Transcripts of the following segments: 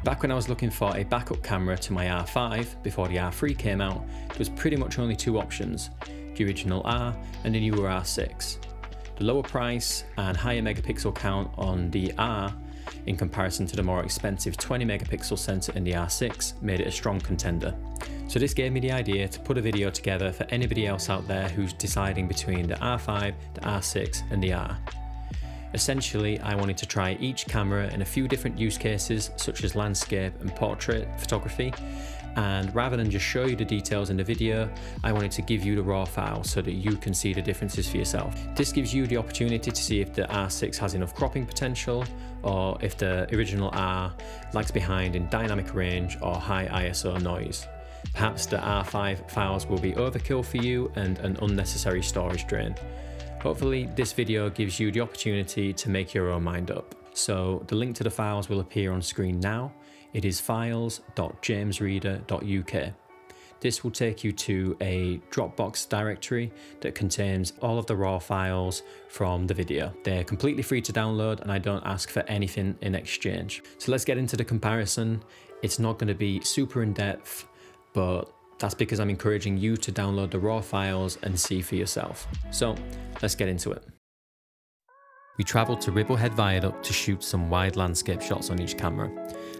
Back when I was looking for a backup camera to my R5 before the R3 came out, there was pretty much only two options, the original R and the newer R6. The lower price and higher megapixel count on the R in comparison to the more expensive 20 megapixel sensor in the R6 made it a strong contender. So this gave me the idea to put a video together for anybody else out there who's deciding between the R5, the R6 and the R. Essentially, I wanted to try each camera in a few different use cases such as landscape and portrait photography, and rather than just show you the details in the video, I wanted to give you the raw file so that you can see the differences for yourself. This gives you the opportunity to see if the R6 has enough cropping potential or if the original R lags behind in dynamic range or high ISO noise. Perhaps the R5 files will be overkill for you and an unnecessary storage drain. Hopefully this video gives you the opportunity to make your own mind up. So the link to the files will appear on screen now. It is files.jamesreader.uk. This will take you to a Dropbox directory that contains all of the raw files from the video. They're completely free to download and I don't ask for anything in exchange. So let's get into the comparison. It's not going to be super in depth, but that's because I'm encouraging you to download the raw files and see for yourself. So let's get into it. We travelled to Ribblehead Viaduct to shoot some wide landscape shots on each camera.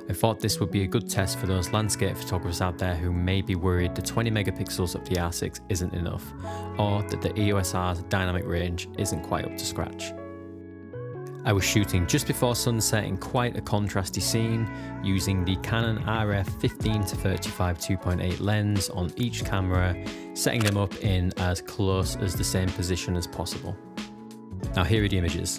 I thought this would be a good test for those landscape photographers out there who may be worried the 20 megapixels of the R6 isn't enough, or that the EOS R's dynamic range isn't quite up to scratch. I was shooting just before sunset in quite a contrasty scene, using the Canon RF 15-35 2.8 lens on each camera, setting them up in as close as the same position as possible. Now here are the images,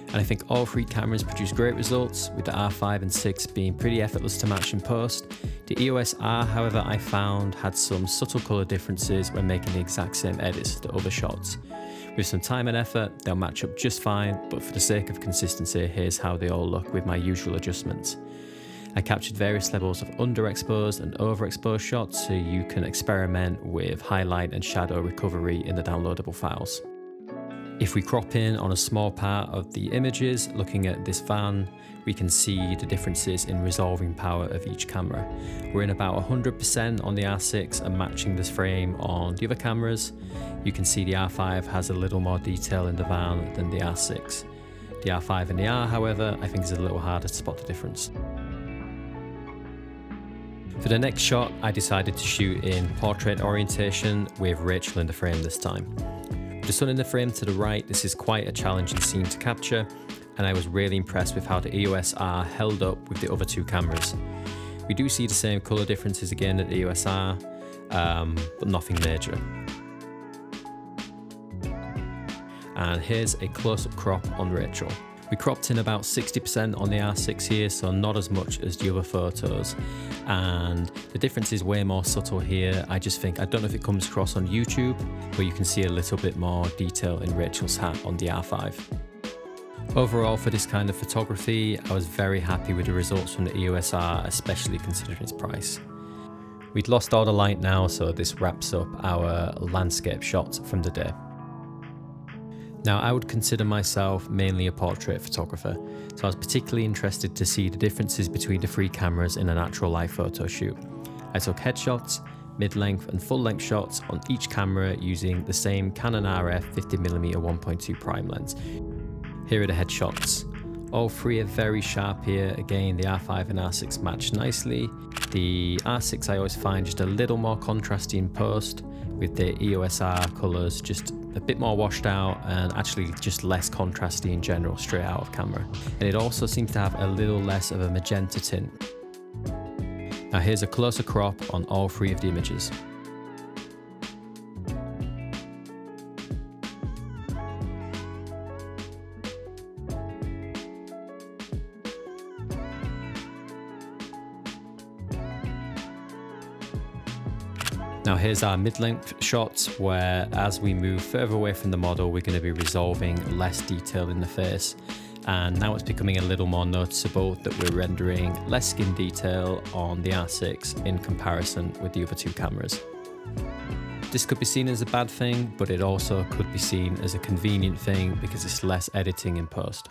and I think all three cameras produce great results, with the R5 and 6 being pretty effortless to match in post. The EOS R, however, I found had some subtle colour differences when making the exact same edits as the other shots. With some time and effort, they'll match up just fine, but for the sake of consistency, here's how they all look with my usual adjustments. I captured various levels of underexposed and overexposed shots so you can experiment with highlight and shadow recovery in the downloadable files. If we crop in on a small part of the images, looking at this van, we can see the differences in resolving power of each camera. We're in about 100% on the R6 and matching this frame on the other cameras. You can see the R5 has a little more detail in the van than the R6. The R5 and the R, however, I think is a little harder to spot the difference. For the next shot, I decided to shoot in portrait orientation with Rachel in the frame this time. With the sun in the frame to the right, this is quite a challenging scene to capture, and I was really impressed with how the EOS R held up with the other two cameras. We do see the same colour differences again at the EOS R, but nothing major. And here's a close-up crop on Rachel. We cropped in about 60% on the R6 here, so not as much as the other photos. And the difference is way more subtle here. I don't know if it comes across on YouTube, but you can see a little bit more detail in Rachel's hat on the R5. Overall, for this kind of photography, I was very happy with the results from the EOS R, especially considering its price. We'd lost all the light now, so this wraps up our landscape shots from the day. Now, I would consider myself mainly a portrait photographer, so I was particularly interested to see the differences between the three cameras in a natural light photo shoot. I took headshots, mid-length and full-length shots on each camera using the same Canon RF 50mm 1.2 prime lens. Here are the headshots. All three are very sharp here. Again, the R5 and R6 match nicely. The R6 I always find just a little more contrasty in post, with the EOS R colours just a bit more washed out and actually just less contrasty in general straight out of camera. And it also seems to have a little less of a magenta tint. Now here's a closer crop on all three of the images. Now here's our mid-length shots where as we move further away from the model, we're going to be resolving less detail in the face. And now it's becoming a little more noticeable that we're rendering less skin detail on the R6 in comparison with the other two cameras. This could be seen as a bad thing, but it also could be seen as a convenient thing because it's less editing in post.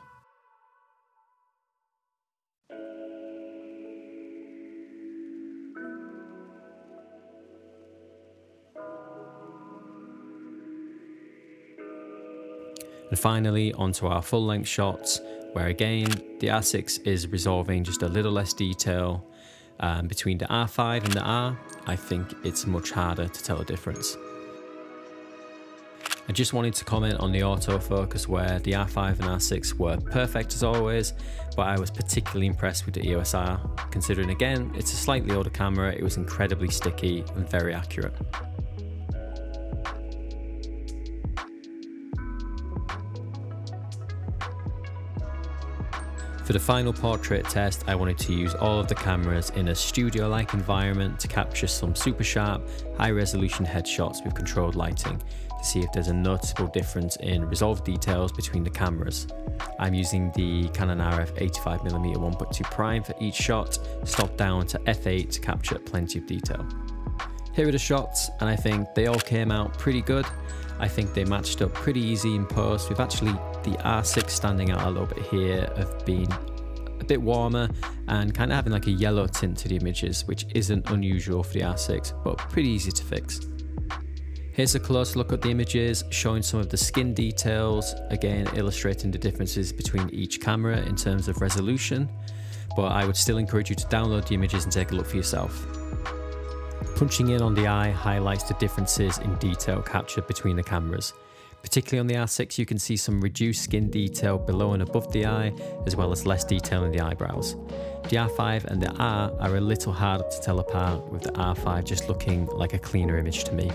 And finally, onto our full length shots, where again, the R6 is resolving just a little less detail. Between the R5 and the R, I think it's much harder to tell a difference. I just wanted to comment on the autofocus, where the R5 and R6 were perfect as always, but I was particularly impressed with the EOS R. Considering again, it's a slightly older camera, it was incredibly sticky and very accurate. For the final portrait test, I wanted to use all of the cameras in a studio-like environment to capture some super sharp, high-resolution headshots with controlled lighting to see if there's a noticeable difference in resolved details between the cameras. I'm using the Canon RF 85mm 1.2 prime for each shot, stopped down to f8 to capture plenty of detail. Here are the shots, and I think they all came out pretty good. I think they matched up pretty easy in post, with actually the R6 standing out a little bit here of being a bit warmer and kind of having like a yellow tint to the images, which isn't unusual for the R6, but pretty easy to fix. Here's a close look at the images, showing some of the skin details, again illustrating the differences between each camera in terms of resolution, but I would still encourage you to download the images and take a look for yourself. Punching in on the eye highlights the differences in detail captured between the cameras. Particularly on the R6, you can see some reduced skin detail below and above the eye, as well as less detail in the eyebrows. The R5 and the R are a little harder to tell apart, with the R5 just looking like a cleaner image to me.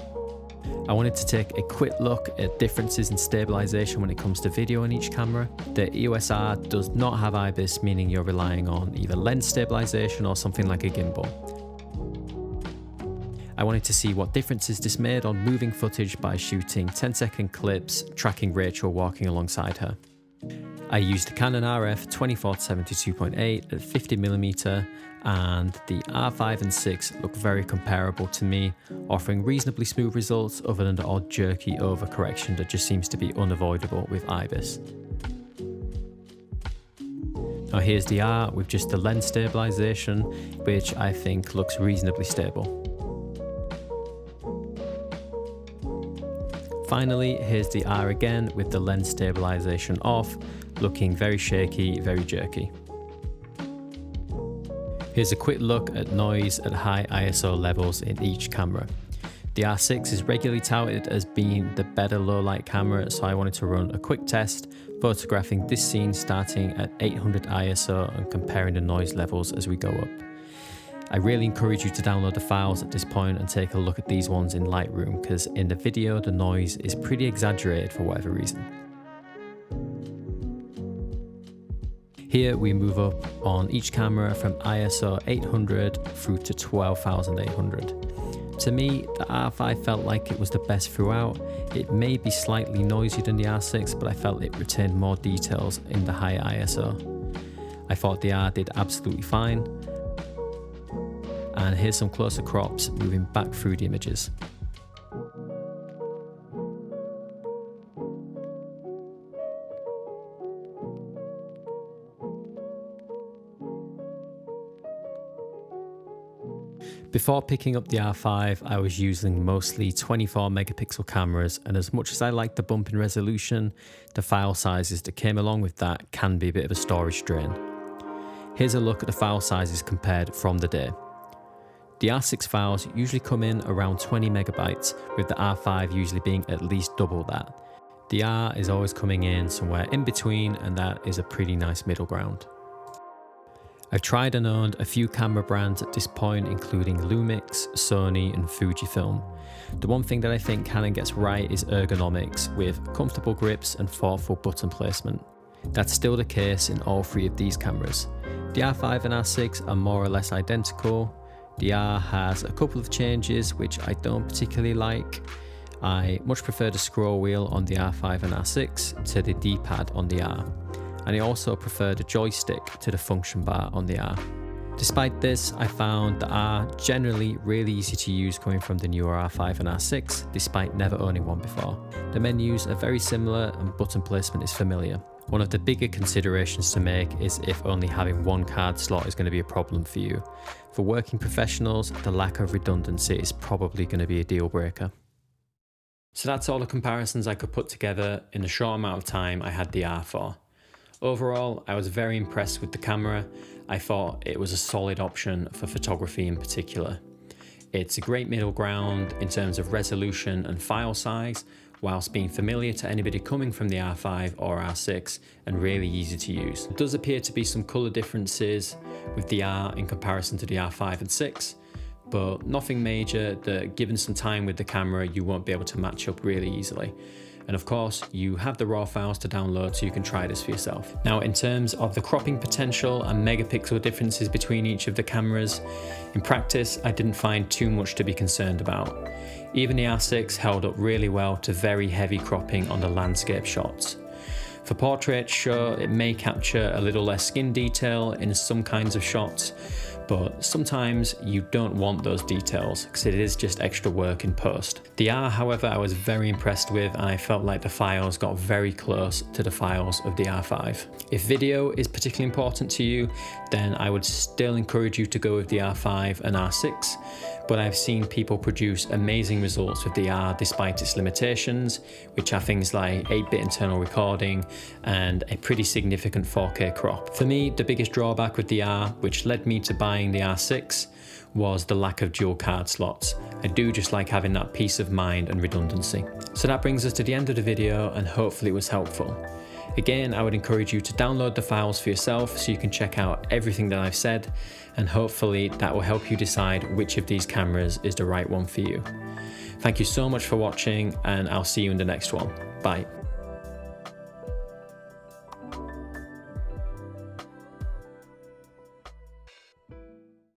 I wanted to take a quick look at differences in stabilization when it comes to video on each camera. The EOS R does not have IBIS, meaning you're relying on either lens stabilization or something like a gimbal. I wanted to see what differences this made on moving footage by shooting 10-second clips, tracking Rachel walking alongside her. I used the Canon RF 24-72.8 at 50mm, and the R5 and 6 look very comparable to me, offering reasonably smooth results other than the odd jerky overcorrection that just seems to be unavoidable with IBIS. Now here's the R with just the lens stabilization, which I think looks reasonably stable. Finally, here's the R again with the lens stabilization off, looking very shaky, very jerky. Here's a quick look at noise at high ISO levels in each camera. The R6 is regularly touted as being the better low light camera, so I wanted to run a quick test, photographing this scene starting at 800 ISO and comparing the noise levels as we go up. I really encourage you to download the files at this point and take a look at these ones in Lightroom, because in the video the noise is pretty exaggerated for whatever reason. Here we move up on each camera from ISO 800 through to 12,800. To me, the R5 felt like it was the best throughout. It may be slightly noisier than the R6, but I felt it retained more details in the higher ISO. I thought the R did absolutely fine. And here's some closer crops moving back through the images. Before picking up the R5, I was using mostly 24 megapixel cameras, and as much as I like the bump in resolution, the file sizes that came along with that can be a bit of a storage drain. Here's a look at the file sizes compared from the day. The R6 files usually come in around 20 megabytes, with the R5 usually being at least double that. The R is always coming in somewhere in between, and that is a pretty nice middle ground. I've tried and owned a few camera brands at this point, including Lumix, Sony and Fujifilm. The one thing that I think Canon gets right is ergonomics, with comfortable grips and thoughtful button placement. That's still the case in all three of these cameras. The R5 and R6 are more or less identical. The R has a couple of changes which I don't particularly like. I much prefer the scroll wheel on the R5 and R6 to the D-pad on the R. And I also prefer the joystick to the function bar on the R. Despite this, I found the R generally really easy to use coming from the newer R5 and R6, despite never owning one before. The menus are very similar and button placement is familiar. One of the bigger considerations to make is if only having one card slot is going to be a problem for you. For working professionals, the lack of redundancy is probably going to be a deal breaker. So that's all the comparisons I could put together in the short amount of time I had the R for. Overall, I was very impressed with the camera. I thought it was a solid option for photography in particular. It's a great middle ground in terms of resolution and file size, whilst being familiar to anybody coming from the R5 or R6 and really easy to use. There does appear to be some colour differences with the R in comparison to the R5 and 6, but nothing major that given some time with the camera you won't be able to match up really easily. And of course, you have the raw files to download so you can try this for yourself. Now, in terms of the cropping potential and megapixel differences between each of the cameras, in practice, I didn't find too much to be concerned about. Even the R6 held up really well to very heavy cropping on the landscape shots. For portraits, sure, it may capture a little less skin detail in some kinds of shots, but sometimes you don't want those details because it is just extra work in post. The R, however, I was very impressed with, and I felt like the files got very close to the files of the R5. If video is particularly important to you, then I would still encourage you to go with the R5 and R6, but I've seen people produce amazing results with the R despite its limitations, which are things like 8-bit internal recording and a pretty significant 4K crop. For me, the biggest drawback with the R, which led me to buying the R6, was the lack of dual card slots. I do just like having that peace of mind and redundancy. So that brings us to the end of the video, and hopefully it was helpful. Again, I would encourage you to download the files for yourself so you can check out everything that I've said, and hopefully that will help you decide which of these cameras is the right one for you. Thank you so much for watching, and I'll see you in the next one. Bye.